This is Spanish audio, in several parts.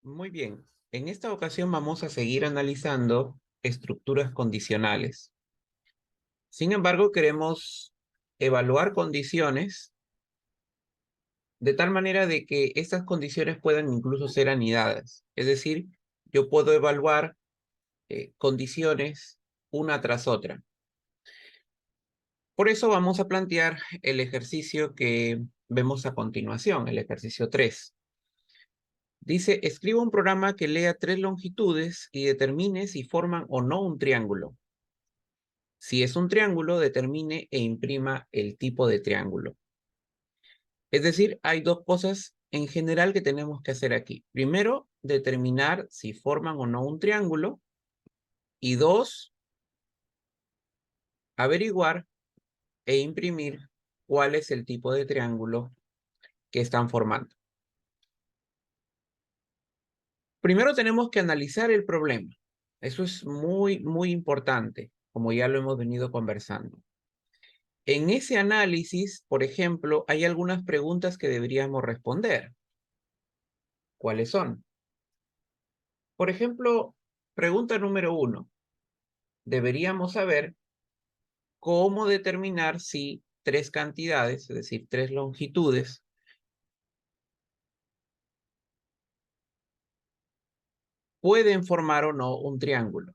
Muy bien. En esta ocasión vamos a seguir analizando estructuras condicionales. Sin embargo, queremos evaluar condiciones de tal manera de que estas condiciones puedan incluso ser anidadas. Es decir, yo puedo evaluar condiciones una tras otra. Por eso vamos a plantear el ejercicio que vemos a continuación, el ejercicio 3. Dice, escriba un programa que lea tres longitudes y determine si forman o no un triángulo. Si es un triángulo, determine e imprima el tipo de triángulo. Es decir, hay dos cosas en general que tenemos que hacer aquí. Primero, determinar si forman o no un triángulo. Y dos, averiguar e imprimir cuál es el tipo de triángulo que están formando. Primero tenemos que analizar el problema. Eso es muy importante, como ya lo hemos venido conversando. En ese análisis, por ejemplo, hay algunas preguntas que deberíamos responder. ¿Cuáles son? Por ejemplo, pregunta número 1. Deberíamos saber cómo determinar si tres cantidades, es decir, tres longitudes, pueden formar o no un triángulo.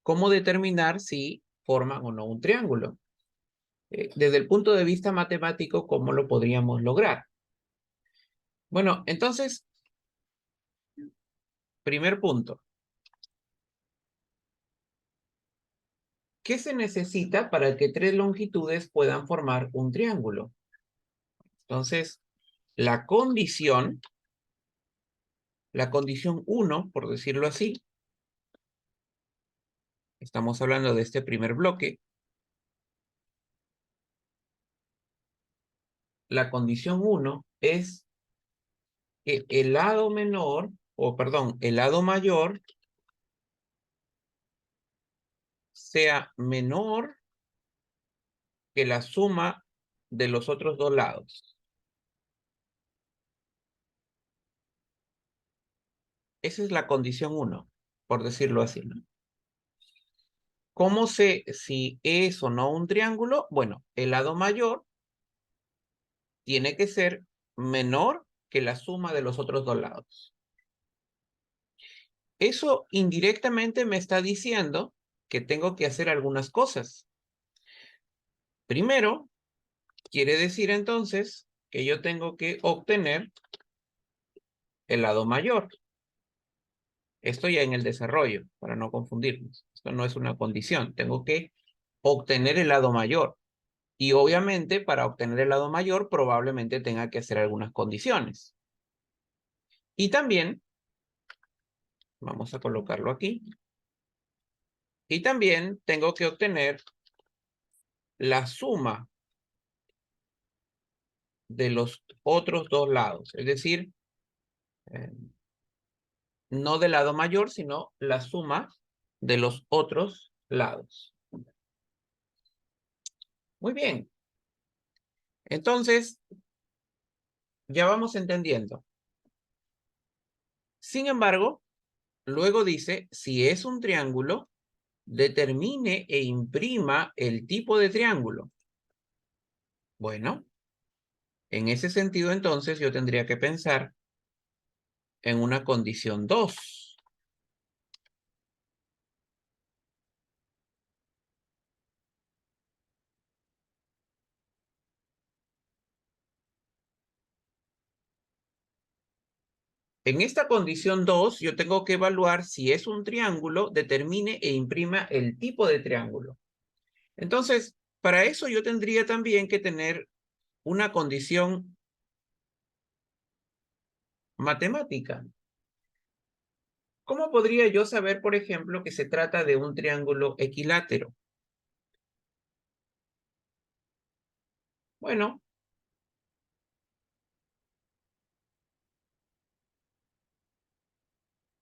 ¿Cómo determinar si forman o no un triángulo? Desde el punto de vista matemático, ¿cómo lo podríamos lograr? Bueno, entonces, primer punto. ¿Qué se necesita para que tres longitudes puedan formar un triángulo? Entonces, la condición 1, por decirlo así, estamos hablando de este primer bloque, la condición 1 es que el lado menor, o perdón, el lado mayor sea menor que la suma de los otros dos lados. Esa es la condición 1, por decirlo así, ¿no? ¿Cómo sé si es o no un triángulo? Bueno, el lado mayor tiene que ser menor que la suma de los otros dos lados. Eso indirectamente me está diciendo que tengo que hacer algunas cosas. Primero, quiere decir entonces que yo tengo que obtener el lado mayor. Esto ya en el desarrollo, para no confundirnos. Esto no es una condición. Tengo que obtener el lado mayor. Y obviamente, para obtener el lado mayor, probablemente tenga que hacer algunas condiciones. Y también, vamos a colocarlo aquí, y también tengo que obtener la suma de los otros dos lados. Es decir, eh, no del lado mayor, sino la suma de los otros lados. Muy bien. Entonces, ya vamos entendiendo. Sin embargo, luego dice, si es un triángulo, determine e imprima el tipo de triángulo. Bueno, en ese sentido, entonces, yo tendría que pensar en una condición 2. En esta condición 2, yo tengo que evaluar si es un triángulo, determine e imprima el tipo de triángulo. Entonces, para eso yo tendría también que tener una condición matemática. ¿Cómo podría yo saber, por ejemplo, que se trata de un triángulo equilátero? Bueno,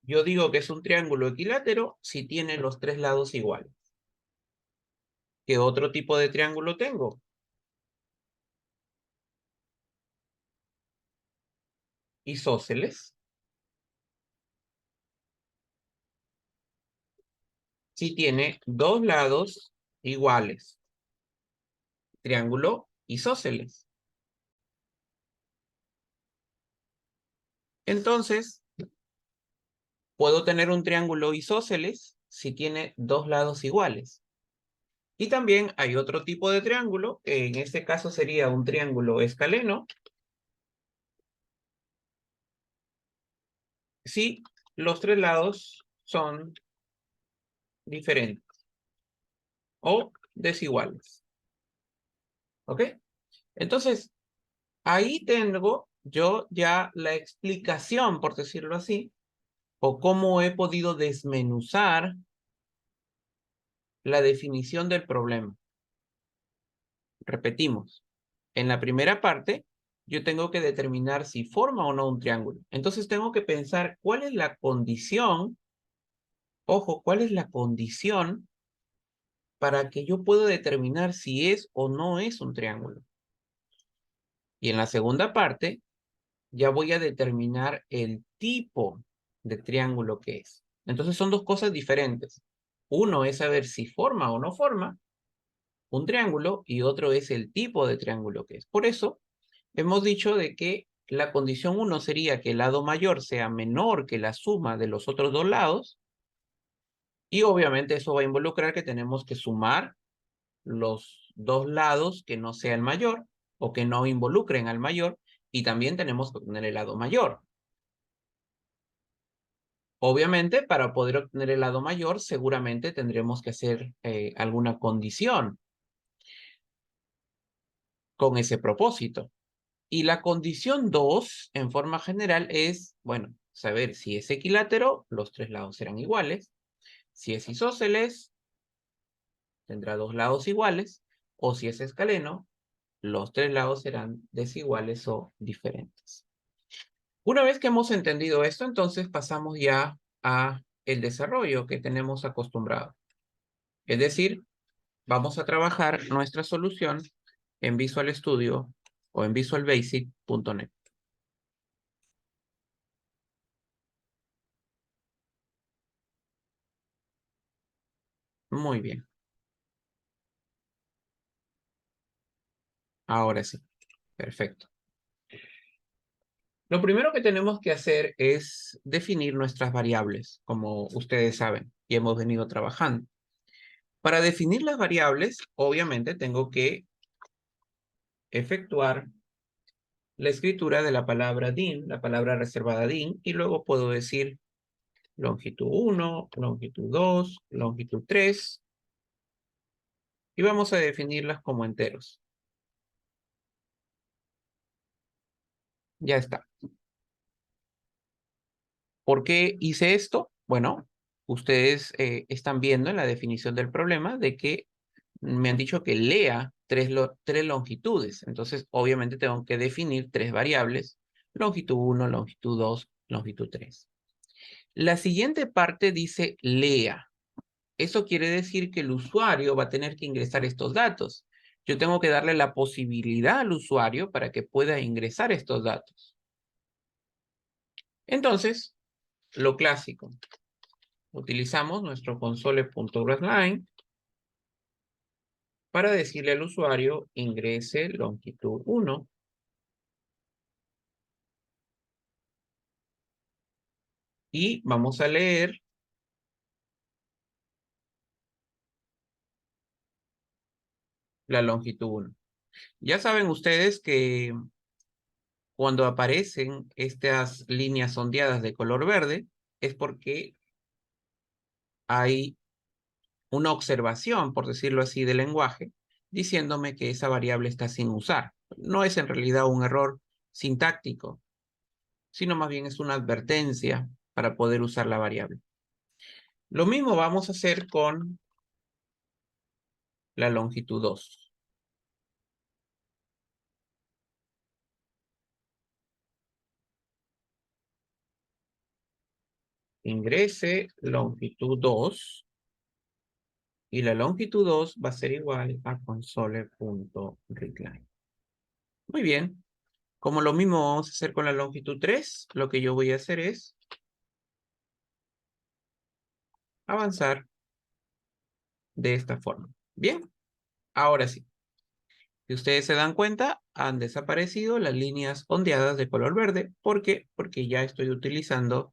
yo digo que es un triángulo equilátero si tiene los tres lados iguales. ¿Qué otro tipo de triángulo tengo? Isósceles. si tiene dos lados iguales. Triángulo isósceles. Entonces, puedo tener un triángulo isósceles si tiene dos lados iguales. Y también hay otro tipo de triángulo, que en este caso sería un triángulo escaleno, si los tres lados son diferentes o desiguales. ¿Ok? Entonces, ahí tengo yo ya la explicación, por decirlo así, o cómo he podido desmenuzar la definición del problema. Repetimos, en la primera parte, yo tengo que determinar si forma o no un triángulo. Entonces tengo que pensar cuál es la condición, ojo, cuál es la condición para que yo pueda determinar si es o no es un triángulo. Y en la segunda parte, ya voy a determinar el tipo de triángulo que es. Entonces son dos cosas diferentes. Uno es saber si forma o no forma un triángulo y otro es el tipo de triángulo que es. Por eso hemos dicho de que la condición 1 sería que el lado mayor sea menor que la suma de los otros dos lados y obviamente eso va a involucrar que tenemos que sumar los dos lados que no sea el mayor o que no involucren al mayor y también tenemos que obtener el lado mayor. Obviamente, para poder obtener el lado mayor, seguramente tendremos que hacer alguna condición con ese propósito. Y la condición 2, en forma general, es, bueno, saber si es equilátero, los tres lados serán iguales. Si es isósceles, tendrá dos lados iguales. O si es escaleno, los tres lados serán desiguales o diferentes. Una vez que hemos entendido esto, entonces pasamos ya a el desarrollo que tenemos acostumbrado. Es decir, vamos a trabajar nuestra solución en Visual Studio o en visualbasic.net. Muy bien. Ahora sí. Perfecto. Lo primero que tenemos que hacer es definir nuestras variables, como ustedes saben, y hemos venido trabajando. Para definir las variables, obviamente tengo que efectuar la escritura de la palabra din, la palabra reservada din, y luego puedo decir longitud 1, longitud 2, longitud 3, y vamos a definirlas como enteros. Ya está. ¿Por qué hice esto? Bueno, ustedes están viendo en la definición del problema de que me han dicho que lea tres longitudes. Entonces, obviamente tengo que definir tres variables. Longitud 1, longitud 2, longitud 3. La siguiente parte dice lea. Eso quiere decir que el usuario va a tener que ingresar estos datos. Yo tengo que darle la posibilidad al usuario para que pueda ingresar estos datos. Entonces, lo clásico. Utilizamos nuestro console.writeline para decirle al usuario ingrese longitud 1 y vamos a leer la longitud 1. Ya saben ustedes que cuando aparecen estas líneas ondeadas de color verde es porque hay una observación, por decirlo así, del lenguaje, diciéndome que esa variable está sin usar. No es en realidad un error sintáctico, sino más bien es una advertencia para poder usar la variable. Lo mismo vamos a hacer con la longitud 2. Ingrese longitud 2 y la longitud 2 va a ser igual a console.readline. Muy bien. Como lo mismo vamos a hacer con la longitud 3, lo que yo voy a hacer es avanzar de esta forma. Bien, ahora sí. Si ustedes se dan cuenta, han desaparecido las líneas ondeadas de color verde. ¿Por qué? Porque ya estoy utilizando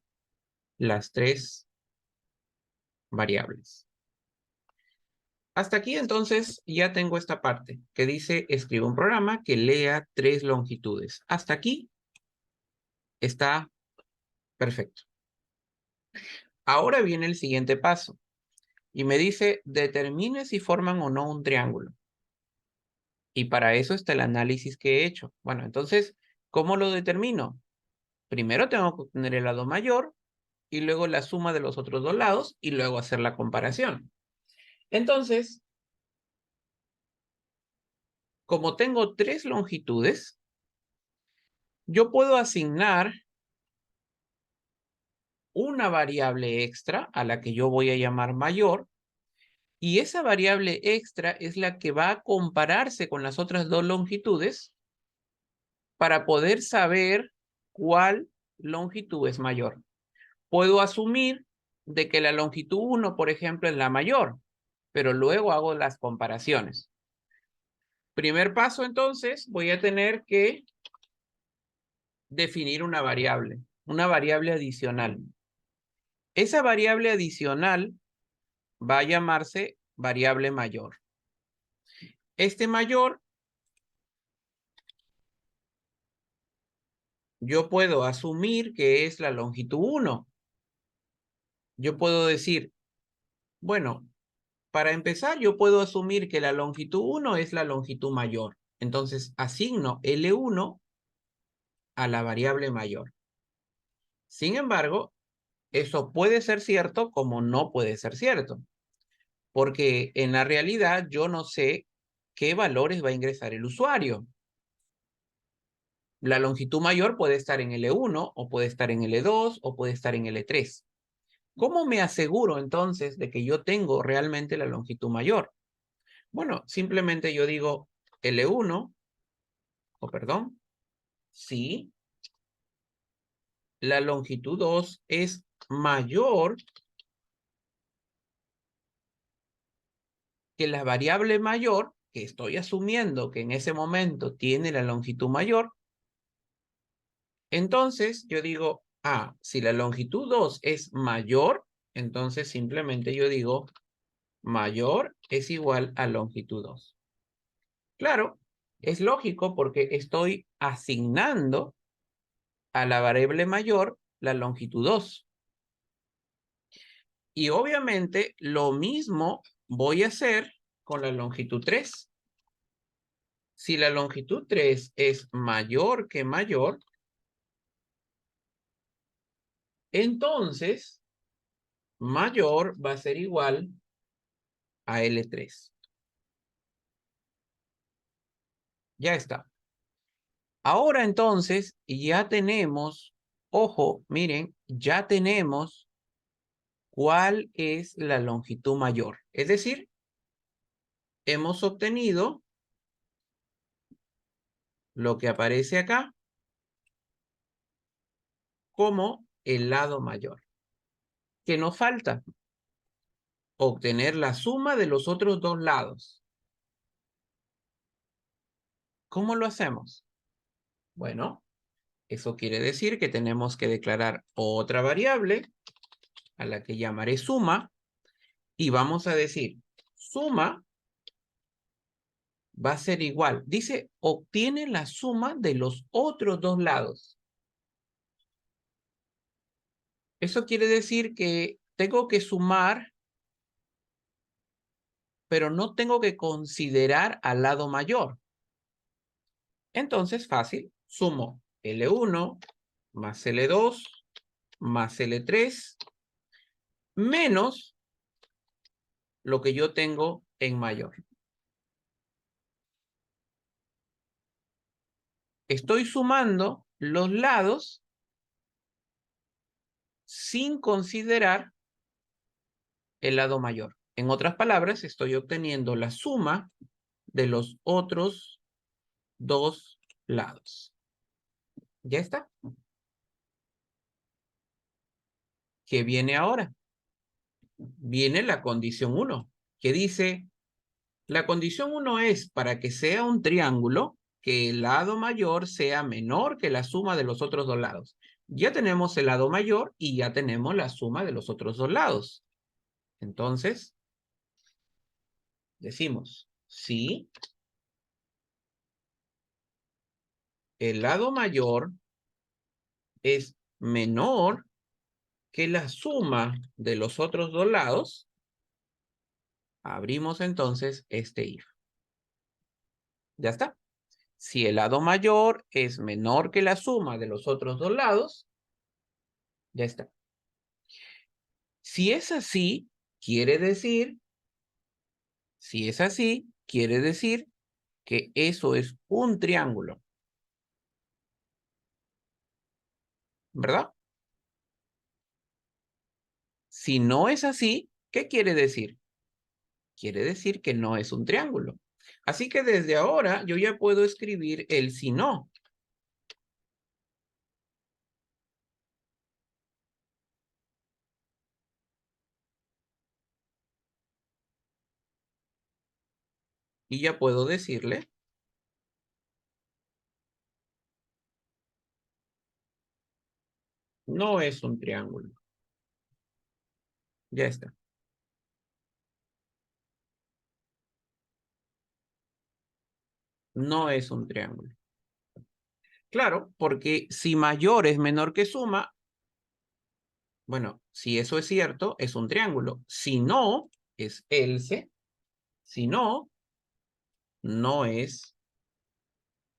las tres variables. Hasta aquí entonces ya tengo esta parte que dice escribe un programa que lea tres longitudes. Hasta aquí está perfecto. Ahora viene el siguiente paso y me dice determine si forman o no un triángulo. Y para eso está el análisis que he hecho. Bueno, entonces, ¿cómo lo determino? Primero tengo que obtener el lado mayor y luego la suma de los otros dos lados y luego hacer la comparación. Entonces, como tengo tres longitudes, yo puedo asignar una variable extra a la que yo voy a llamar mayor, y esa variable extra es la que va a compararse con las otras dos longitudes para poder saber cuál longitud es mayor. Puedo asumir de que la longitud 1, por ejemplo, es la mayor, pero luego hago las comparaciones. Primer paso, entonces, voy a tener que definir una variable adicional. Esa variable adicional va a llamarse variable mayor. Este mayor, yo puedo asumir que es la longitud 1. Yo puedo decir, bueno, para empezar, yo puedo asumir que la longitud 1 es la longitud mayor. Entonces, asigno L1 a la variable mayor. Sin embargo, eso puede ser cierto como no puede ser cierto. Porque en la realidad yo no sé qué valores va a ingresar el usuario. La longitud mayor puede estar en L1 o puede estar en L2 o puede estar en L3. ¿Cómo me aseguro entonces de que yo tengo realmente la longitud mayor? Bueno, simplemente yo digo L1, o perdón, si la longitud 2 es mayor que la variable mayor, que estoy asumiendo que en ese momento tiene la longitud mayor, entonces yo digo, si la longitud 2 es mayor, entonces simplemente yo digo mayor es igual a longitud 2. Claro, es lógico porque estoy asignando a la variable mayor la longitud 2. Y obviamente lo mismo voy a hacer con la longitud 3. Si la longitud 3 es mayor que mayor, entonces mayor va a ser igual a L3. Ya está. Ahora entonces ya tenemos, ojo, miren, ya tenemos cuál es la longitud mayor. Es decir, hemos obtenido lo que aparece acá como el lado mayor. ¿Qué nos falta? Obtener la suma de los otros dos lados. ¿Cómo lo hacemos? Bueno, eso quiere decir que tenemos que declarar otra variable a la que llamaré suma y vamos a decir suma va a ser igual. Dice, obtiene la suma de los otros dos lados. Eso quiere decir que tengo que sumar, pero no tengo que considerar al lado mayor. Entonces, fácil, sumo L1 más L2 más L3 menos lo que yo tengo en mayor. Estoy sumando los lados sin considerar el lado mayor. En otras palabras, estoy obteniendo la suma de los otros dos lados. ¿Ya está? ¿Qué viene ahora? Viene la condición 1, que dice, la condición 1 es para que sea un triángulo, que el lado mayor sea menor que la suma de los otros dos lados. Ya tenemos el lado mayor y ya tenemos la suma de los otros dos lados. Entonces, decimos, si el lado mayor es menor que la suma de los otros dos lados, abrimos entonces este if. Ya está. Si el lado mayor es menor que la suma de los otros dos lados, ya está. Si es así, quiere decir, si es así, quiere decir que eso es un triángulo. ¿Verdad? Si no es así, ¿qué quiere decir? Quiere decir que no es un triángulo. Así que desde ahora yo ya puedo escribir el si no. Y ya puedo decirle, no es un triángulo. Ya está. No es un triángulo. Claro, porque si mayor es menor que suma, bueno, si eso es cierto, es un triángulo. Si no, es else. Si no, no es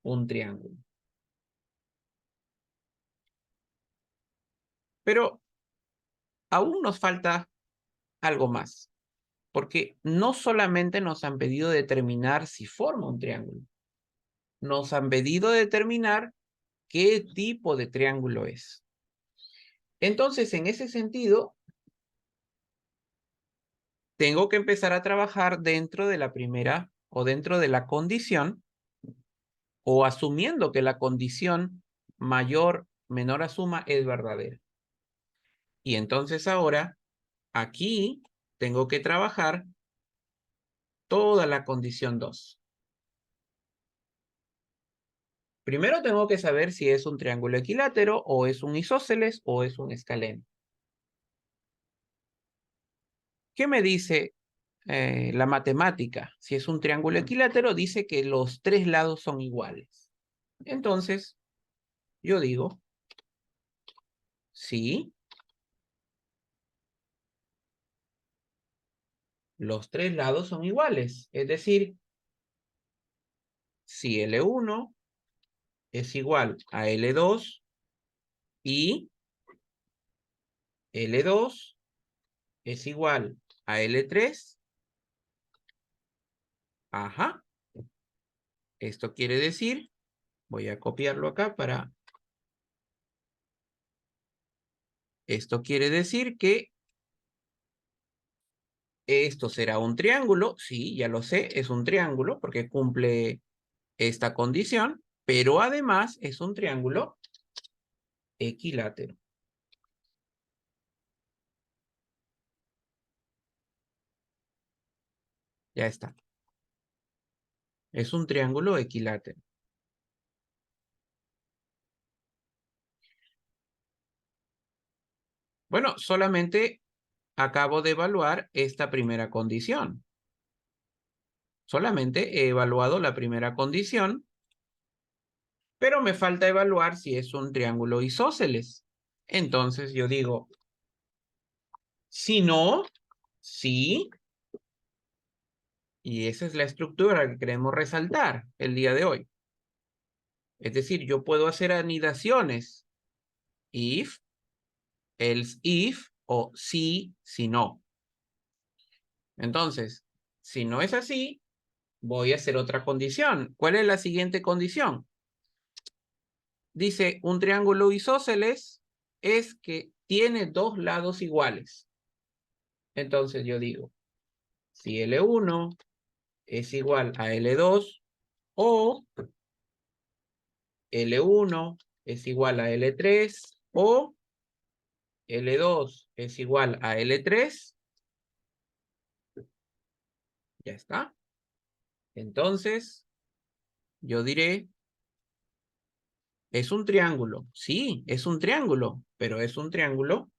un triángulo. Pero aún nos falta algo más, porque no solamente nos han pedido determinar si forma un triángulo, nos han pedido determinar qué tipo de triángulo es. Entonces, en ese sentido, tengo que empezar a trabajar dentro de la primera o dentro de la condición o asumiendo que la condición mayor, menor a suma es verdadera. Y entonces ahora, aquí tengo que trabajar toda la condición 2. Primero tengo que saber si es un triángulo equilátero o es un isósceles o es un escaleno. ¿Qué me dice la matemática? Si es un triángulo equilátero, dice que los tres lados son iguales. Entonces, yo digo, sí, los tres lados son iguales. Es decir, si L1 es igual a L2 y L2 es igual a L3, ajá, esto quiere decir, voy a copiarlo acá para... Esto quiere decir que esto será un triángulo, sí, ya lo sé, es un triángulo porque cumple esta condición, pero además es un triángulo equilátero. Ya está. Es un triángulo equilátero. Bueno, solamente acabo de evaluar esta primera condición. Solamente he evaluado la primera condición, pero me falta evaluar si es un triángulo isósceles. Entonces yo digo, si no, sí, y esa es la estructura que queremos resaltar el día de hoy. Es decir, yo puedo hacer anidaciones, if, else if, o sí, si no. Entonces, si no es así, voy a hacer otra condición. ¿Cuál es la siguiente condición? Dice, un triángulo isósceles es que tiene dos lados iguales. Entonces yo digo, si L1 es igual a L2 o L1 es igual a L3 o L2 es igual a L3, Ya está. Entonces, yo diré, ¿es un triángulo? Sí, es un triángulo, pero es un triángulo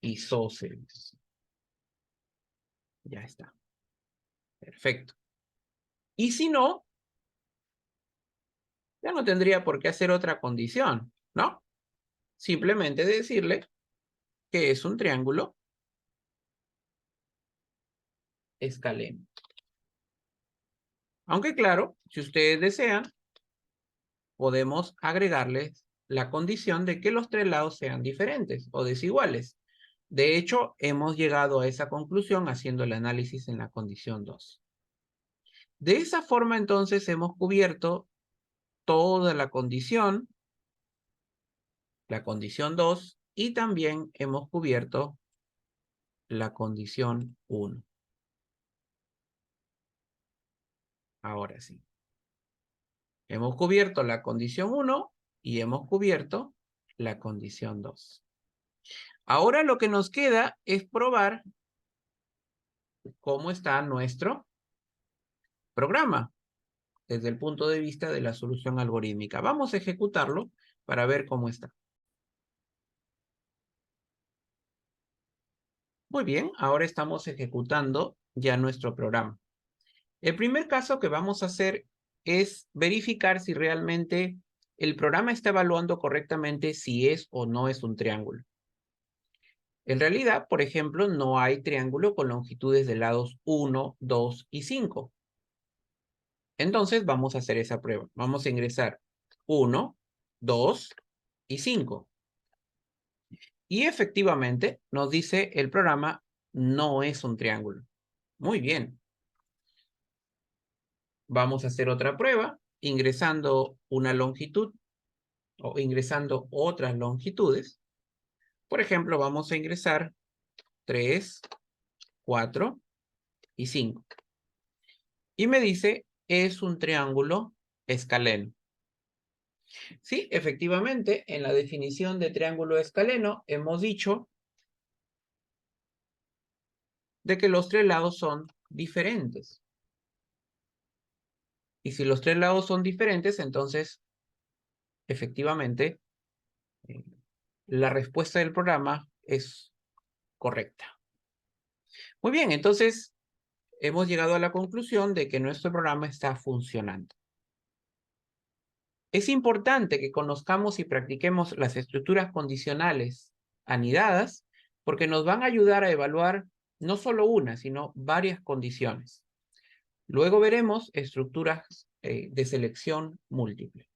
isósceles. Ya está. Perfecto. Y si no, ya no tendría por qué hacer otra condición, ¿no? Simplemente decirle que es un triángulo escaleno. Aunque claro, si ustedes desean, podemos agregarles la condición de que los tres lados sean diferentes o desiguales. De hecho, hemos llegado a esa conclusión haciendo el análisis en la condición 2. De esa forma, entonces, hemos cubierto toda la condición 2, y también hemos cubierto la condición 1. Ahora sí. Hemos cubierto la condición 1 y hemos cubierto la condición 2. Ahora lo que nos queda es probar cómo está nuestro programa desde el punto de vista de la solución algorítmica. Vamos a ejecutarlo para ver cómo está. Muy bien, ahora estamos ejecutando ya nuestro programa. El primer caso que vamos a hacer es verificar si realmente el programa está evaluando correctamente si es o no es un triángulo. En realidad, por ejemplo, no hay triángulo con longitudes de lados 1, 2 y 5. Entonces vamos a hacer esa prueba. Vamos a ingresar 1, 2 y 5. Y efectivamente nos dice el programa no es un triángulo. Muy bien. Vamos a hacer otra prueba ingresando una longitud o ingresando otras longitudes. Por ejemplo, vamos a ingresar 3, 4 y 5. Y me dice, es un triángulo escaleno. Sí, efectivamente, en la definición de triángulo escaleno hemos dicho de que los tres lados son diferentes. Y si los tres lados son diferentes, entonces, efectivamente, la respuesta del programa es correcta. Muy bien, entonces hemos llegado a la conclusión de que nuestro programa está funcionando. Es importante que conozcamos y practiquemos las estructuras condicionales anidadas porque nos van a ayudar a evaluar no solo una, sino varias condiciones. Luego veremos estructuras de selección múltiple.